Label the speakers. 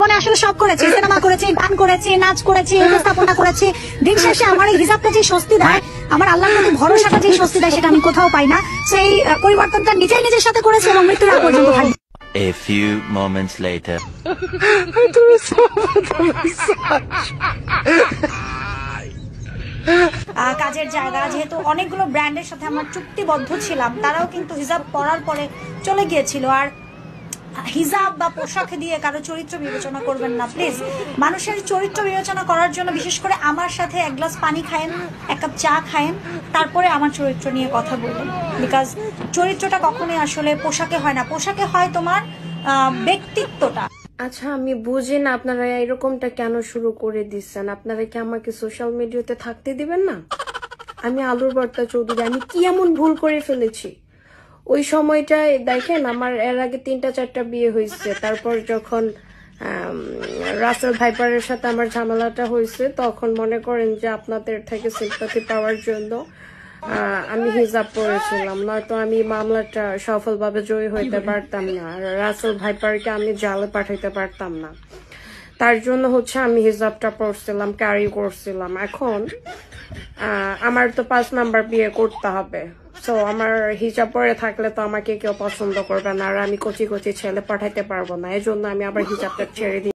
Speaker 1: জীবনে আসলে সব করেছি, সিনেমা করেছি, গান করেছি, নাচ করেছি, উপস্থাপনা করেছি। দিন শেষে আমার এই হিসাবটা যে স্বস্তি দেয়, আমার আল্লাহর প্রতি ভরসাটা যে স্বস্তি দেয়, সেটা আমি কোথাও পাই না। সেই পরিবর্তনটা নিজের সাথে করেছি এবং মৃত্যুর আগ পর্যন্ত থাকবে।
Speaker 2: A few moments later.
Speaker 1: কাজের জায়গা, যেহেতু অনেকগুলো ব্র্যান্ডের সাথে আমরা চুক্তিবদ্ধ ছিলাম, তারাও কিন্তু হিজাব পরার পরে চলে গিয়েছিল। আর হিজাব বা পোশাক দিয়ে কারো চরিত্র বিবেচনা করবেন না প্লিজ। মানুষের চরিত্র বিবেচনা করার জন্য বিশেষ করে আমার সাথে এক গ্লাস পানি খায়েন, এক কাপ চা খায়েন, তারপরে আমার চরিত্র নিয়ে কথা বলবেন। বিকজ চরিত্রটা কখনোই আসলে পোশাকে হয় না, পোশাকে হয় তোমার ব্যক্তিত্বটা।
Speaker 3: আচ্ছা, আমি বুঝি না আপনারা এরকমটা কেন শুরু করে দিচ্ছেন। আপনারা কি আমাকে সোশ্যাল মিডিয়াতে থাকতে দিবেন না? আমি আলুর ভর্তা চৌধুরী, আমি কি এমন ভুল করে ফেলেছি? ওই সময়টায় দেখেন, আমার এর আগে 3-4টা বিয়ে হয়েছে। তারপর যখন রাসেল ভাইপারের সাথে আমার ঝামেলাটা হয়েছে, তখন মনে করেন যে আপনাদের থেকে সিম্পাথি পাওয়ার জন্য আমি হিজাব পরেছিলাম, নয়তো আমি মামলাটা সফলভাবে জয়ী হইতে পারতাম না, আর রাসেল ভাইপারকে আমি জালে পাঠাইতে পারতাম না। তার জন্য আমি হিজাবটা পরছিলাম, ক্যারি করছিলাম। এখন আমার তো 5 নাম্বার বিয়ে করতে হবে, সো আমার হিজাব পরে থাকলে তো আমাকে কেউ পছন্দ করবে না, আর আমি কচি কচি ছেলে পাঠাইতে পারবো না। এই জন্য আমি আবার হিজাবটা ছেড়ে দিই।